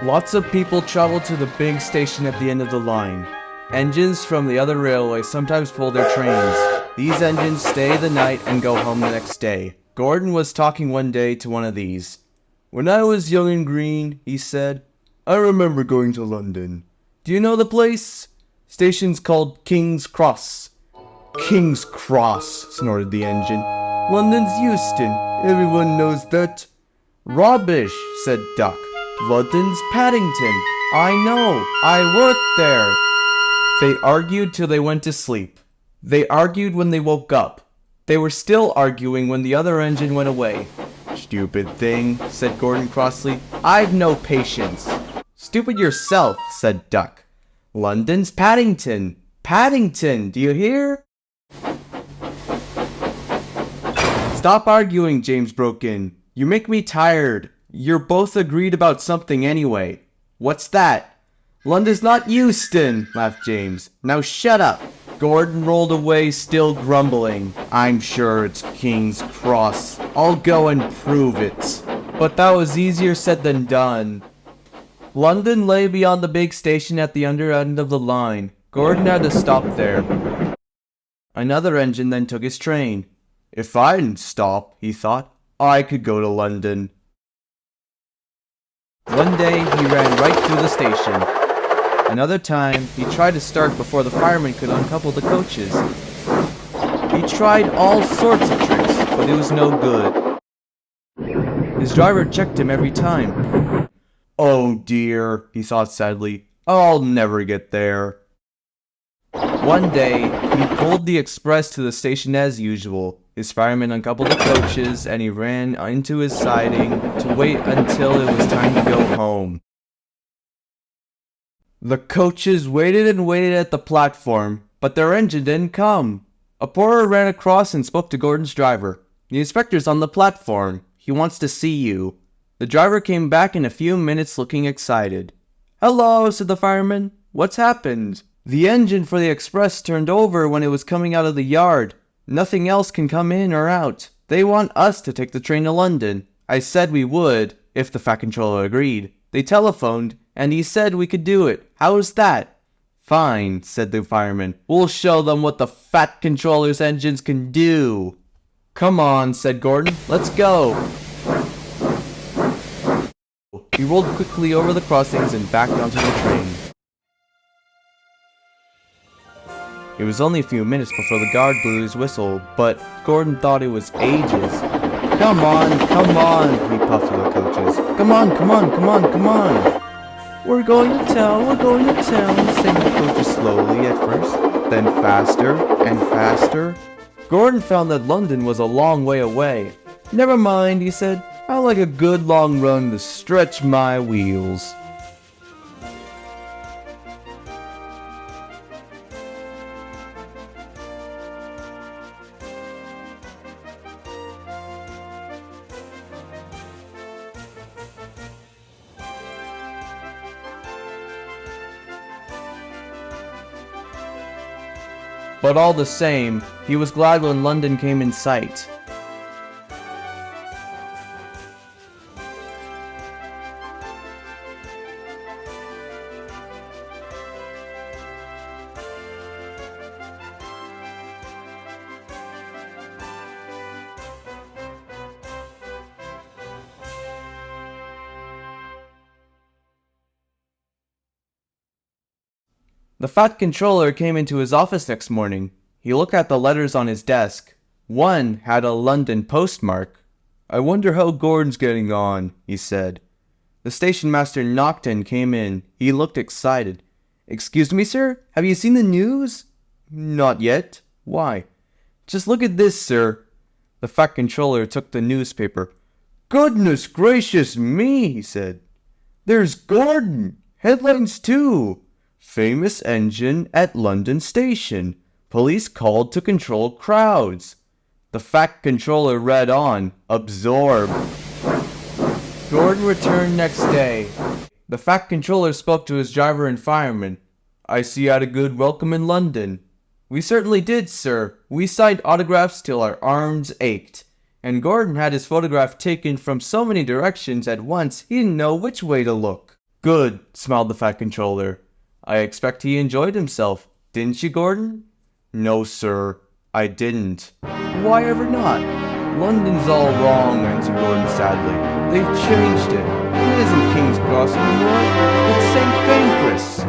Lots of people travel to the big station at the end of the line. Engines from the other railways sometimes pull their trains. These engines stay the night and go home the next day. Gordon was talking one day to one of these. "When I was young and green," he said, "I remember going to London. Do you know the place? Station's called King's Cross." "King's Cross," snorted the engine. "London's Euston. Everyone knows that." "Rubbish," said Duck. "London's Paddington. I know. I worked there." They argued till they went to sleep. They argued when they woke up. They were still arguing when the other engine went away. "Stupid thing," said Gordon crossly. "I've no patience." "Stupid yourself," said Duck. "London's Paddington. Paddington, do you hear?" "Stop arguing," James broke in. "You make me tired. You're both agreed about something anyway." "What's that?" "London's not Euston," laughed James. "Now shut up." Gordon rolled away, still grumbling. "I'm sure it's King's Cross. I'll go and prove it." But that was easier said than done. London lay beyond the big station at the under end of the line. Gordon had to stop there. Another engine then took his train. "If I didn't stop," he thought, "I could go to London." One day he ran right through the station. Another time, he tried to start before the fireman could uncouple the coaches. He tried all sorts of tricks, but it was no good. His driver checked him every time. "Oh dear," he thought sadly, "I'll never get there." One day, he pulled the express to the station as usual. His fireman uncoupled the coaches, and he ran into his siding to wait until it was time to go home. The coaches waited and waited at the platform, but their engine didn't come. A porter ran across and spoke to Gordon's driver. "The inspector's on the platform. He wants to see you." The driver came back in a few minutes looking excited. "Hello," said the fireman. "What's happened?" "The engine for the express turned over when it was coming out of the yard. Nothing else can come in or out. They want us to take the train to London. I said we would, if the Fat Controller agreed. They telephoned, and he said we could do it. How's that?" "Fine," said the fireman. "We'll show them what the Fat Controller's engines can do." "Come on," said Gordon. "Let's go." He rolled quickly over the crossings and backed onto the train. It was only a few minutes before the guard blew his whistle, but Gordon thought it was ages. Come on, he puffed to the coaches. Come on. We're going to town, sang the coaches slowly at first, then faster and faster. Gordon found that London was a long way away. "Never mind," he said. "I like a good long run to stretch my wheels." But all the same, he was glad when London came in sight. The Fat Controller came into his office next morning. He looked at the letters on his desk. One had a London postmark. "I wonder how Gordon's getting on," he said. The station master knocked and came in. He looked excited. "Excuse me, sir? Have you seen the news?" "Not yet. Why?" "Just look at this, sir." The Fat Controller took the newspaper. "Goodness gracious me," he said. "There's Gordon. Headlines too. Famous engine at London Station. Police called to control crowds." The Fat Controller read on, absorbed. Gordon returned next day. The Fat Controller spoke to his driver and fireman. "I see you had a good welcome in London." "We certainly did, sir. We signed autographs till our arms ached. And Gordon had his photograph taken from so many directions at once he didn't know which way to look." Good, smiled the Fat Controller. I expect he enjoyed himself. Didn't you, Gordon? No, sir, I didn't. Why ever not? London's all wrong, answered Gordon sadly. They've changed it. It isn't King's Cross anymore. It's St. Pancras.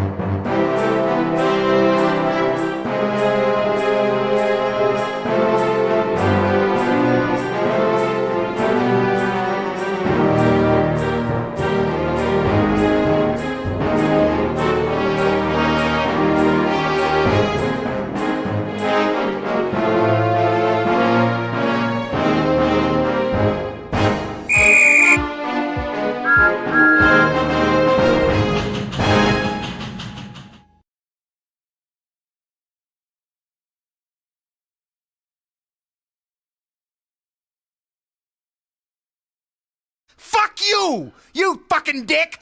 Fuck you! You fucking dick!